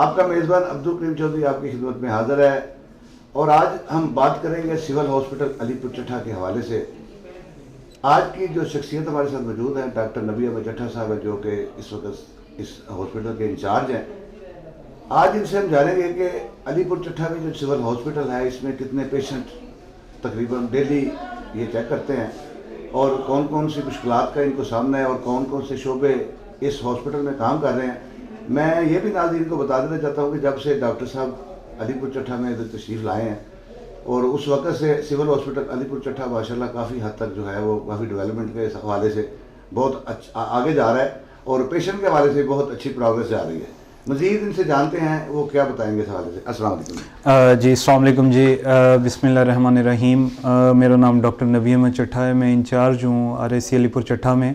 आपका मेज़बान अब्दुल करीम चौधरी आपकी खिदमत में हाजिर है और आज हम बात करेंगे सिविल हॉस्पिटल अलीपुर चट्ठा के हवाले से। आज की जो शख्सियत हमारे साथ मौजूद है डॉक्टर नबी अहमद चट्ठा साहब है, जो कि इस वक्त इस हॉस्पिटल के इंचार्ज हैं। आज इनसे हम जानेंगे कि अलीपुर चट्ठा में जो सिविल हॉस्पिटल है इसमें कितने पेशेंट तकरीबन डेली ये चेक करते हैं और कौन कौन सी मुश्किलात का इनको सामना है और कौन कौन से शोबे इस हॉस्पिटल में काम कर रहे हैं। मैं ये भी नाज़रीन को बता देना चाहता हूँ कि जब से डॉक्टर साहब अलीपुर चट्ठा में इधर तशरीफ़ लाए हैं और उस वक्त से सिविल हॉस्पिटल अलीपुर चट्ठा माशाल्लाह काफ़ी हद तक जो है वो काफ़ी डेवलपमेंट के हवाले से बहुत अच्छा आगे जा रहा है और पेशेंट के हवाले से बहुत अच्छी प्रोग्रेस जा रही है। मज़ीद इनसे जानते हैं वो क्या बताएंगे इस हवाले से। अस्सलाम वालेकुम जी, अस्सलाम वालेकुम जी। बिस्मिल्लाहिर्रहमानिर्रहीम। मेरा नाम डॉक्टर नबी अहमद चट्ठा है। मैं इंचार्ज हूँ RAC अलीपुर चट्ठा में।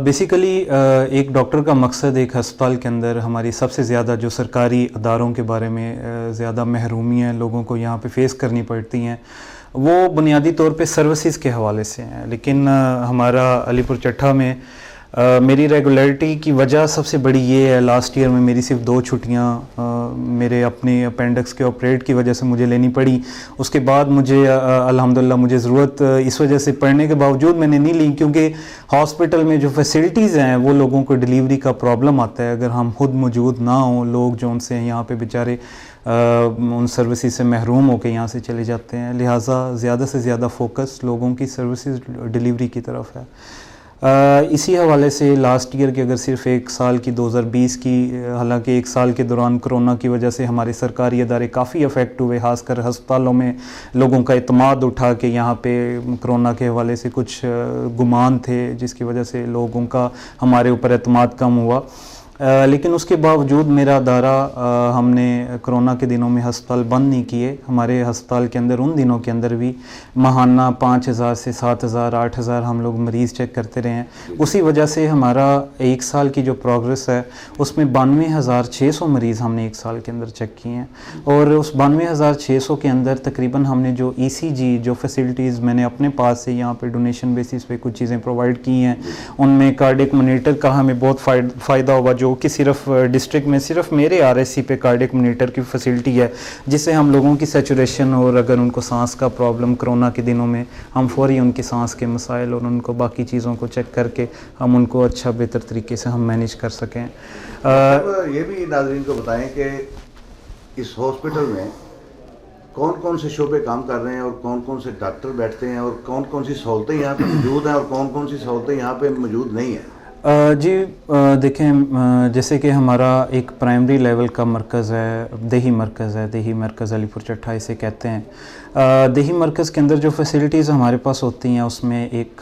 बेसिकली एक डॉक्टर का मकसद एक हस्पताल के अंदर हमारी सबसे ज़्यादा जो सरकारी अदारों के बारे में ज़्यादा महरूमियाँ लोगों को यहाँ पे फेस करनी पड़ती हैं वो बुनियादी तौर पे सर्विसेज के हवाले से हैं। लेकिन हमारा अलीपुर चट्ठा में मेरी रेगुलरिटी की वजह सबसे बड़ी ये है, लास्ट ईयर में मेरी सिर्फ 2 छुट्टियाँ मेरे अपने अपेंडिक्स के ऑपरेट की वजह से मुझे लेनी पड़ी। उसके बाद मुझे अल्हम्दुलिल्लाह मुझे ज़रूरत इस वजह से पड़ने के बावजूद मैंने नहीं ली, क्योंकि हॉस्पिटल में जो फैसिलिटीज़ हैं वो लोगों को डिलीवरी का प्रॉब्लम आता है। अगर हम खुद मौजूद ना हों, लोग जो उनसे यहाँ पे बेचारे उन सर्विसेज से महरूम होकर यहाँ से चले जाते हैं। लिहाजा ज़्यादा से ज़्यादा फोकस लोगों की सर्विसेज डिलीवरी की तरफ है। इसी हवाले से लास्ट ईयर की अगर सिर्फ 1 साल की 2020 की, हालांकि 1 साल के दौरान कोरोना की वजह से हमारे सरकारी अदारे काफ़ी अफेक्ट हुए, खासकर हस्पतालों में लोगों का इत्माद उठा के यहाँ पे कोरोना के हवाले से कुछ गुमान थे जिसकी वजह से लोगों का हमारे ऊपर इत्माद कम हुआ। लेकिन उसके बावजूद मेरा अदारा हमने कोरोना के दिनों में हस्पताल बंद नहीं किए। हमारे हस्पताल के अंदर उन दिनों के अंदर भी माहाना 5000 से 7000 8000 हम लोग मरीज़ चेक करते रहे हैं। उसी वजह से हमारा 1 साल की जो प्रोग्रेस है उसमें 92,600 मरीज़ हमने 1 साल के अंदर चेक किए हैं। और उस 92,600 के अंदर तकरीबन हमने जो ECG जो फैसिलिटीज़ मैंने अपने पास से यहाँ पर डोनेशन बेसिस पे कुछ चीज़ें प्रोवाइड की हैं, उनमें कार्डियक मॉनिटर का हमें बहुत फ़ायदा हुआ, जो कि सिर्फ डिस्ट्रिक्ट में सिर्फ मेरे RAC पे कार्डियक मॉनिटर की फैसिलिटी है, जिससे हम लोगों की सैचुरेशन और अगर उनको सांस का प्रॉब्लम कोरोना के दिनों में हम फौरी उनकी सांस के मसाइल और उनको बाकी चीज़ों को चेक करके हम उनको अच्छा बेहतर तरीके से हम मैनेज कर सकें। ये भी नाज़रीन को बताएं कि इस हॉस्पिटल में कौन कौन से शोबे काम कर रहे हैं और कौन कौन से डॉक्टर बैठते हैं और कौन कौन सी सहूलतें यहाँ पे मौजूद हैं और कौन कौन सी सहूलतें यहाँ पे मौजूद नहीं हैं। जी, देखें, जैसे कि हमारा एक प्राइमरी लेवल का मरकज़ है, देही मरकज़ अलीपुर चट्ठा इसे कहते हैं। देही मरकज़ के अंदर जो फैसिलिटीज़ हमारे पास होती हैं उसमें एक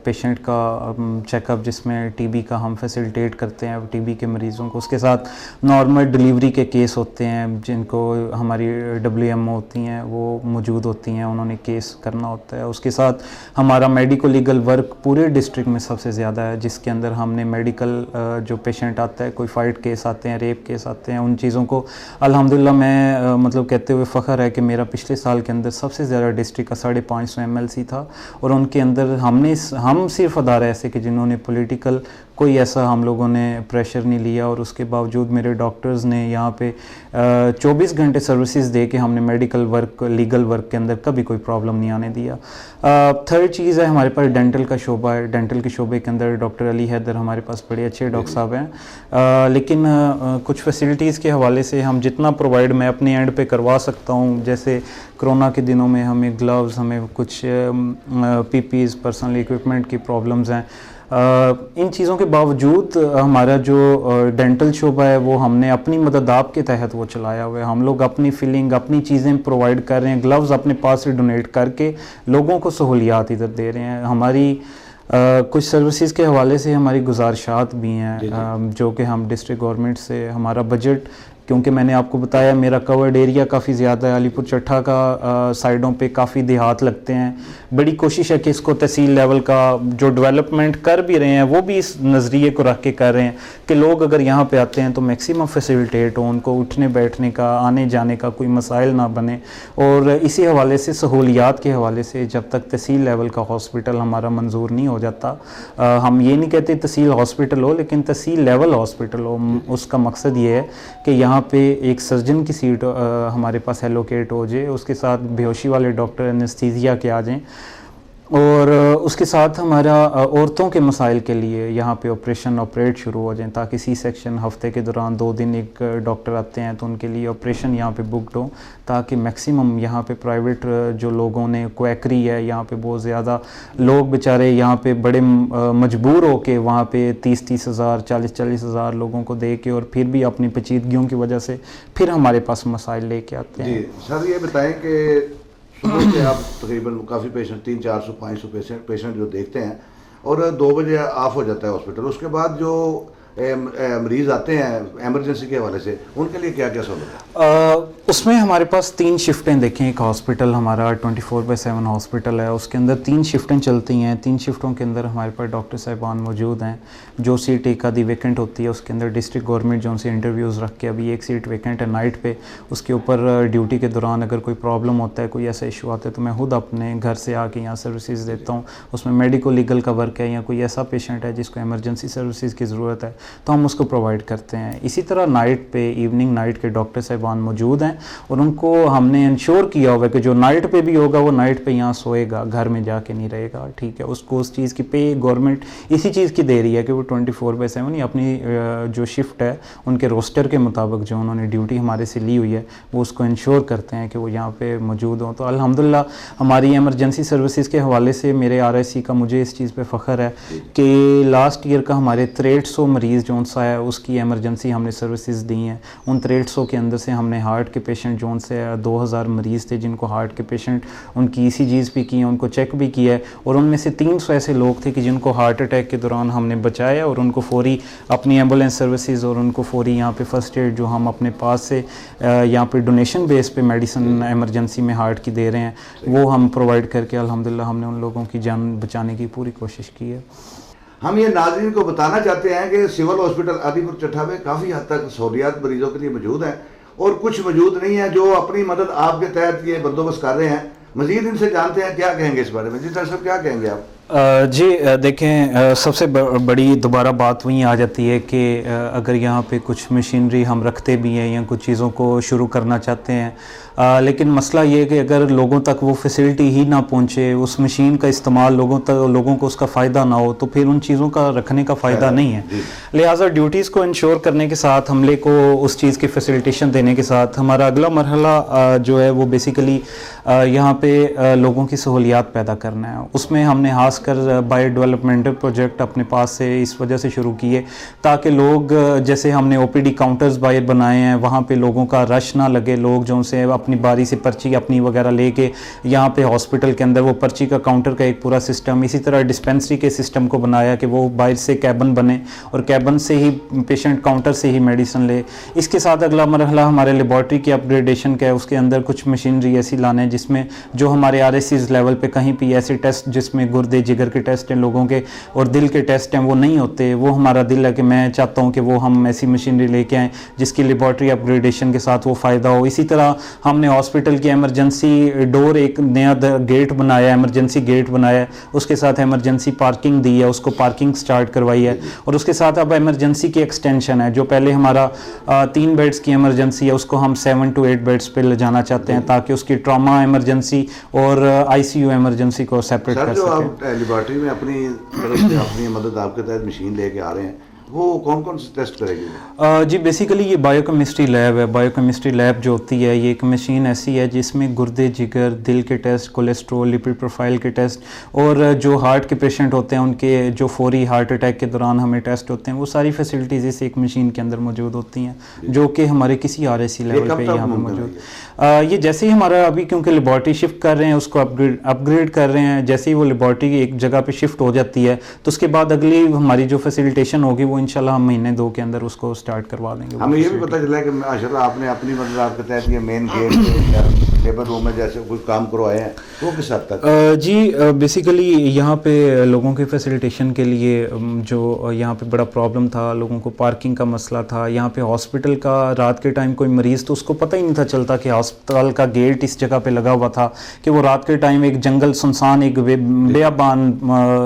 पेशेंट का चेकअप जिसमें TB का हम फैसिलिटेट करते हैं TB के मरीज़ों को। उसके साथ नॉर्मल डिलीवरी के केस होते हैं जिनको हमारी WMO होती हैं वो मौजूद होती हैं, उन्होंने केस करना होता है। उसके साथ हमारा मेडिको लीगल वर्क पूरे डिस्ट्रिक्ट में सबसे ज़्यादा है, जिसके अंदर हमने मेडिकल जो पेशेंट आता है, कोई फाइट केस आते हैं, रेप केस आते हैं, उन चीज़ों को अल्हम्दुलिल्लाह मैं मतलब कहते हुए फ़ख्र है कि मेरा पिछले साल के अंदर सबसे ज़्यादा डिस्ट्रिक्ट का 550 MLC था। और उनके अंदर हम सिर्फ अदारे ऐसे कि जिन्होंने पॉलिटिकल कोई ऐसा हम लोगों ने प्रेशर नहीं लिया और उसके बावजूद मेरे डॉक्टर्स ने यहाँ पे 24 घंटे सर्विसेज दे के हमने मेडिकल वर्क लीगल वर्क के अंदर कभी कोई प्रॉब्लम नहीं आने दिया। थर्ड चीज़ है हमारे पास डेंटल का शोबा है। डेंटल के शोबे के अंदर डॉक्टर अली हैदर हमारे पास बड़े अच्छे डॉक्टर साहब हैं। लेकिन कुछ फैसिलिटीज़ के हवाले से हम जितना प्रोवाइड मैं अपने एंड पे करवा सकता हूँ, जैसे कोरोना के दिनों में हमें ग्लव्स, हमें कुछ PPEs पर्सनल इक्विपमेंट की प्रॉब्लम्स हैं। इन चीज़ों के बावजूद हमारा जो डेंटल शोबा है वो हमने अपनी मदद आपके तहत वो चलाया हुआ है। हम लोग अपनी फिलिंग अपनी चीज़ें प्रोवाइड कर रहे हैं, ग्लव्स अपने पास से डोनेट करके लोगों को सहूलियात इधर दे रहे हैं। हमारी कुछ सर्विसेज के हवाले से हमारी गुजारिशात भी हैं जो कि हम डिस्ट्रिक्ट गवर्नमेंट से हमारा बजट क्योंकि मैंने आपको बताया मेरा कवर्ड एरिया काफ़ी ज़्यादा है, अलीपुर चट्ठा का साइडों पे काफ़ी देहात लगते हैं। बड़ी कोशिश है कि इसको तहसील लेवल का जो डेवलपमेंट कर भी रहे हैं वो भी इस नज़रिए को रख के कर रहे हैं कि लोग अगर यहाँ पे आते हैं तो मैक्सिमम फैसिलिटेट हो, उनको उठने बैठने का, आने जाने का कोई मसाइल ना बने। और इसी हवाले से सहूलियात के हवाले से जब तक तहसील लेवल का हॉस्पिटल हमारा मंजूर नहीं हो जाता, हम ये नहीं कहते तहसील हॉस्पिटल हो, लेकिन तहसील लेवल हॉस्पिटल हो। उसका मकसद ये है कि यहाँ पे एक सर्जन की सीट हमारे पास एलोकेट हो जाए, उसके साथ बेहोशी वाले डॉक्टर एनेस्थीसिया के आ जाएं, और उसके साथ हमारा औरतों के मसाइल के लिए यहाँ पे ऑपरेट शुरू हो जाएं, ताकि सी सेक्शन हफ्ते के दौरान 2 दिन एक डॉक्टर आते हैं तो उनके लिए ऑपरेशन यहाँ पे बुकड हो, ताकि मैक्सिमम यहाँ पे प्राइवेट जो लोगों ने क्वैकरी है, यहाँ पे बहुत ज़्यादा लोग बेचारे यहाँ पे बड़े मजबूर हो के वहाँ पे 30-30 हज़ार 40-40 हज़ार लोगों को दे के और फिर भी अपनी पेचीदगियों की वजह से फिर हमारे पास मसाइल लेके आते हैं। जी सर, ये बताएं कि सुबह से आप तकरीबन काफ़ी पेशेंट 300-400-500 पेशेंट जो देखते हैं और 2 बजे ऑफ हो जाता है हॉस्पिटल, उसके बाद जो मरीज़ आते हैं एमरजेंसी के हवाले से, उनके लिए क्या क्या सहूलत है? उसमें हमारे पास 3 शिफ्टें देखें। एक हॉस्पिटल हमारा 24/7 हॉस्पिटल है, उसके अंदर 3 शिफ्टें चलती हैं। 3 शिफ्टों के अंदर हमारे पास डॉक्टर साहिबान मौजूद हैं। जो सीट एक आधी वेकेंट होती है उसके अंदर डिस्ट्रिक्ट गवर्नमेंट जो उनसे इंटरव्यूज़ रख के अभी एक सीट वेकेंट है नाइट पे, उसके ऊपर ड्यूटी के दौरान अगर कोई प्रॉब्लम होता है, कोई ऐसा इशू आता है, तो मैं खुद अपने घर से आके यहाँ सर्विसेज देता हूँ। उसमें मेडिको लीगल का वर्क है, या कोई ऐसा पेशेंट है जिसको एमरजेंसी सर्विसेज की ज़रूरत है तो हम उसको प्रोवाइड करते हैं। इसी तरह नाइट पे इवनिंग नाइट के डॉक्टर साहिबान मौजूद हैं और उनको हमने इंश्योर किया हुआ है कि जो नाइट पे भी होगा वो नाइट पे यहाँ सोएगा, घर में जाके नहीं रहेगा, ठीक है। उसको उस चीज़ की पे गवर्नमेंट इसी चीज़ की दे रही है कि वो 24/7 या अपनी जो शिफ्ट है उनके रोस्टर के मुताबिक जो उन्होंने ड्यूटी हमारे से ली हुई है वो उसको इंश्योर करते हैं कि वो यहाँ पे मौजूद हों। तो अल्हम्दुलिल्लाह हमारी एमरजेंसी सर्विसेज के हवाले से मेरे RIC का मुझे इस चीज़ पे फ़ख्र है कि लास्ट ईयर का हमारे 6300 मरीज़ जो सा है उसकी एमरजेंसी हमने सर्विसेज दी हैं। उन 6300 के अंदर से हमने हार्ट के पेशेंट जो उनसे 2000 मरीज़ थे जिनको हार्ट के पेशेंट उनकी ECGs भी की हैं, उनको चेक भी किया है, और उनमें से 300 ऐसे लोग थे कि जिनको हार्ट अटैक के दौरान हमने बचाया और उनको फौरी अपनी एम्बुलेंस सर्विसेज और उनको फौरी यहाँ पे फर्स्ट एड जो हम अपने पास से यहाँ पे डोनेशन बेस पे मेडिसिन एमरजेंसी में हार्ट की दे रहे हैं वो हम प्रोवाइड करके अल्हम्दुलिल्लाह हमने उन लोगों की जान बचाने की पूरी कोशिश की है। हम ये नाज़रीन को बताना चाहते हैं कि सिविल हॉस्पिटल अलीपुर चट्ठा में काफ़ी हद तक सहूलियात मरीजों के लिए मौजूद हैं और कुछ मौजूद नहीं है जो अपनी मदद आपके तहत ये बंदोबस्त कर रहे हैं। मज़ीद इनसे जानते हैं क्या कहेंगे इस बारे में। जी डॉक्टर साहब, क्या कहेंगे आप? जी देखें, सबसे बड़ी दोबारा बात वहीं आ जाती है कि अगर यहाँ पे कुछ मशीनरी हम रखते भी हैं या कुछ चीज़ों को शुरू करना चाहते हैं, लेकिन मसला ये है कि अगर लोगों तक वो फैसिलिटी ही ना पहुँचे, उस मशीन का इस्तेमाल लोगों को उसका फ़ायदा ना हो, तो फिर उन चीज़ों का रखने का फ़ायदा नहीं है। लिहाजा ड्यूटीज़ को इंश्योर करने के साथ, हमले को उस चीज़ की फैसिलिटेशन देने के साथ हमारा अगला मरहला जो है वो बेसिकली यहाँ पे लोगों की सहूलियात पैदा करना है। उसमें हमने खासकर बायो डेवलपमेंटल प्रोजेक्ट अपने पास से इस वजह से शुरू किए ताकि लोग, जैसे हमने OPD काउंटर्स बाहर बनाए हैं, वहाँ पे लोगों का रश ना लगे, लोग जो उनसे अपनी बारी से पर्ची अपनी वगैरह लेके यहाँ पे हॉस्पिटल के अंदर वो पर्ची का काउंटर का एक पूरा सिस्टम, इसी तरह डिस्पेंसरी के सिस्टम को बनाया कि वो बाहर से कैबिन बने और कैबिन से ही पेशेंट काउंटर से ही मेडिसिन ले। इसके साथ अगला मरहला हमारे लेबॉर्ट्री की अपग्रेडेशन का है। उसके अंदर कुछ मशीनरी ऐसी लाना है जिसमें जो हमारे RICs लेवल पे कहीं भी ऐसे टेस्ट जिसमें गुर्दे जिगर के टेस्ट हैं लोगों के और दिल के टेस्ट हैं वो नहीं होते, वो हमारा दिल है कि मैं चाहता हूँ कि वो हम ऐसी मशीनरी लेके आएँ जिसकी लेबॉर्ट्री अपग्रेडेशन के साथ वो फ़ायदा हो। इसी तरह हमने हॉस्पिटल की एमरजेंसी डोर एक नया गेट बनाया, एमरजेंसी गेट बनाया है, उसके साथ एमरजेंसी पार्किंग दी है, उसको पार्किंग स्टार्ट करवाई है, और उसके साथ अब एमरजेंसी की एक्सटेंशन है। जो पहले हमारा 3 बेड्स की एमरजेंसी है उसको हम 7 to 8 बेड्स पे ले जाना चाहते हैं ताकि उसकी ट्रॉमा एमरजेंसी और ICU एमरजेंसी को सेपरेट कर जो सकें। आप लेबॉर्ट्री में अपनी तरफ से अपनी मदद आपके तहत मशीन लेके आ रहे हैं, वो कौन कौन से टेस्ट करेगी? जी बेसिकली ये बायोकेमिस्ट्री लैब है। बायोकेमिस्ट्री लैब जो होती है ये एक मशीन ऐसी है जिसमें गुर्दे जिगर, दिल के टेस्ट, कोलेस्ट्रोल, लिपिड प्रोफाइल के टेस्ट और जो हार्ट के पेशेंट होते हैं उनके जो फौरी हार्ट अटैक के दौरान हमें टेस्ट होते हैं वो सारी फैसिलिटीज़ इस एक मशीन के अंदर मौजूद होती हैं जो कि हमारे किसी RIC लेवल पे यहाँ पर मौजूद। ये जैसे ही हमारा अभी क्योंकि लेबॉर्ट्री शिफ्ट कर रहे हैं उसको अपग्रेड कर रहे हैं, जैसे ही वो लेबॉर्ट्री एक जगह पे शिफ्ट हो जाती है तो उसके बाद अगली हमारी जो फैसिलिटेशन होगी वो इंशाल्लाह हम महीने 2 के अंदर उसको स्टार्ट करवा देंगे। हमें ये भी पता चला कि माशाल्लाह आपने अपनी मतलब आपके तहत ये मेन गेट लेबर रूम में जैसे कुछ काम करवाए हैं, वो किस हद तक? जी बेसिकली यहाँ पे लोगों के फैसिलिटेशन के लिए जो यहाँ पे बड़ा प्रॉब्लम था, लोगों को पार्किंग का मसला था। यहाँ पे हॉस्पिटल का रात के टाइम कोई मरीज़ तो उसको पता ही नहीं था चलता कि अस्पताल का गेट इस जगह पे लगा हुआ था, कि वो रात के टाइम एक जंगल सुनसान एक बेयाबान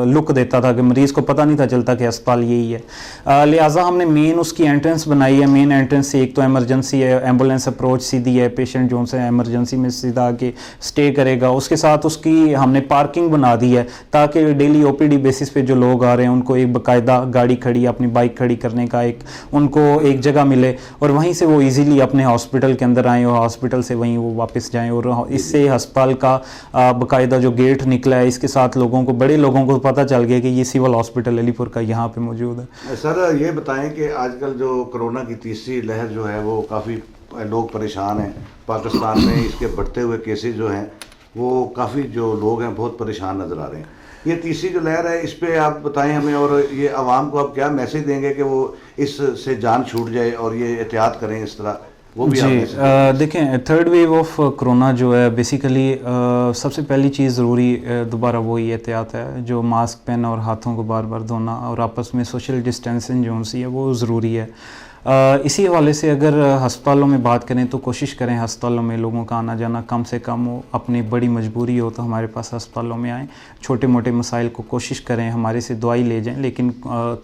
लुक देता था कि मरीज़ को पता नहीं था चलता कि अस्पताल यही है। लिहाजा हमने मेन उसकी एंट्रेंस बनाई है। मेन एंट्रेंस से एक तो एमरजेंसी है, एम्बुलेंस अप्रोच सीधी है, पेशेंट जो से एमरजेंसी में सीधा आके स्टे करेगा। उसके साथ उसकी हमने पार्किंग बना दी है ताकि डेली ओपीडी बेसिस पे जो लोग आ रहे हैं उनको एक बाकायदा गाड़ी खड़ी, अपनी बाइक खड़ी करने का एक उनको एक जगह मिले और वहीं से वो इजीली अपने हॉस्पिटल के अंदर आएँ और हॉस्पिटल से वहीं वो वापस जाएं। और इससे अस्पताल का बाकायदा जो गेट निकला है, इसके साथ लोगों को, बड़े लोगों को पता चल गया कि ये सिविल हॉस्पिटल अलीपुर का यहाँ पे मौजूद है। सर ये बताएं कि आजकल जो कोरोना की तीसरी लहर जो है वो काफ़ी लोग परेशान हैं पाकिस्तान में। इसके बढ़ते हुए केसेस जो हैं वो काफ़ी जो लोग हैं बहुत परेशान नज़र आ रहे हैं। ये तीसरी जो लहर है इस पे आप बताएं हमें, और ये आवाम को आप क्या मैसेज देंगे कि वो इससे जान छूट जाए और ये एहतियात करें इस तरह, वो भी जी देखें, थर्ड वेव ऑफ कोरोना जो है बेसिकली सबसे पहली चीज़ ज़रूरी दोबारा वही एहतियात है, जो मास्क पहनना और हाथों को बार बार धोना और आपस में सोशल डिस्टेंसिंग जो सी है वो ज़रूरी है। इसी हवाले से अगर हस्पतालों में बात करें तो कोशिश करें हस्पतालों में लोगों का आना जाना कम से कम हो। अपनी बड़ी मजबूरी हो तो हमारे पास हस्पतालों में आएँ। छोटे मोटे मसाइल को कोशिश करें हमारे से दवाई ले जाएं, लेकिन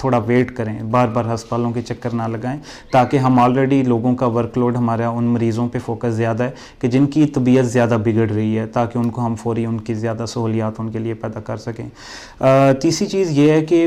थोड़ा वेट करें, बार बार हस्पतालों के चक्कर ना लगाएं, ताकि हम ऑलरेडी लोगों का वर्कलोड हमारा उन मरीज़ों पे फोकस ज़्यादा है कि जिनकी तबीयत ज़्यादा बिगड़ रही है, ताकि उनको हम फौरी उनकी ज़्यादा सहूलियात उनके लिए पैदा कर सकें। तीसरी चीज़ ये है कि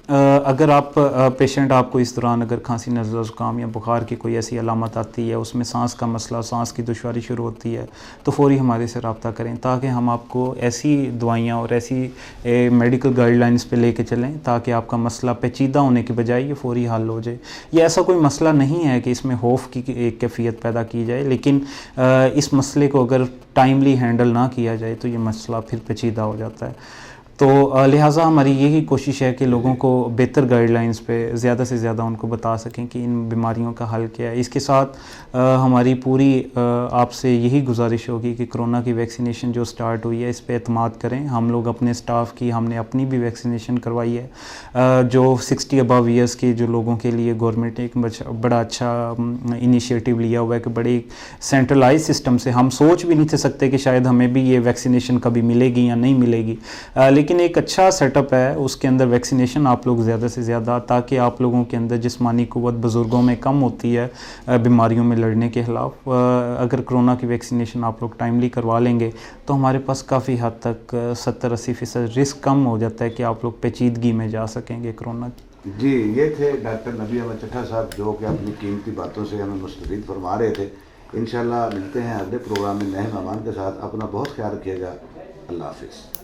अगर आप पेशेंट आपको इस दौरान अगर खांसी, नज़ला, ज़ुकाम या बुखार की कोई ऐसी अलामत आती है, उसमें सांस का मसला, सांस की दुश्वारी शुरू होती है, तो फ़ौरी हमारे से रब्ता करें ताकि हम आपको ऐसी दवाइयाँ और ऐसी मेडिकल गाइडलाइंस पे लेके चलें ताकि आपका मसला पेचीदा होने के बजाय ये फ़ौरी हल हो जाए। ये ऐसा कोई मसला नहीं है कि इसमें खौफ की एक कैफियत पैदा की जाए, लेकिन इस मसले को अगर टाइमली हैंडल ना किया जाए तो ये मसला फिर पेचीदा हो जाता है। तो लिहाजा हमारी यही कोशिश है कि लोगों को बेहतर गाइडलाइंस पे ज़्यादा से ज़्यादा उनको बता सकें कि इन बीमारियों का हल क्या है। इसके साथ हमारी पूरी आपसे यही गुजारिश होगी कि कोरोना की वैक्सीनेशन जो स्टार्ट हुई है इस पे एतमाद करें। हम लोग अपने स्टाफ की, हमने अपनी भी वैक्सीनेशन करवाई है। जो 60 अबव ईयर्स के जो लोगों के लिए गवर्नमेंट ने एक बड़ा अच्छा इनिशिएटिव लिया हुआ है कि बड़े सेंट्रलाइज सिस्टम से, हम सोच भी नहीं थे सकते कि शायद हमें भी ये वैक्सीनेशन कभी मिलेगी या नहीं मिलेगी, लेकिन एक अच्छा सेटअप है उसके अंदर वैक्सीनेशन आप लोग ज़्यादा से ज़्यादा, ताकि आप लोगों के अंदर जिस्मानी क़ुव्वत बुज़ुर्गों में कम होती है बीमारियों में लड़ने के ख़िलाफ़। अगर कोरोना की वैक्सीनेशन आप लोग टाइमली करवा लेंगे तो हमारे पास काफ़ी हद तक 70-80% रिस्क कम हो जाता है कि आप लोग पेचीदगी में जा सकेंगे कोरोना की। जी, ये थे डॉक्टर नबी अहमद चट्ठा साहब जो कि अपनी कीमती बातों से हमें मुस्तफ़ीद फरमा रहे थे। इंशाल्लाह मिलते हैं अगले प्रोग्राम में नए मेहमान के साथ। अपना बहुत ख्याल रखिएगा। अल्लाह हाफ़िज़।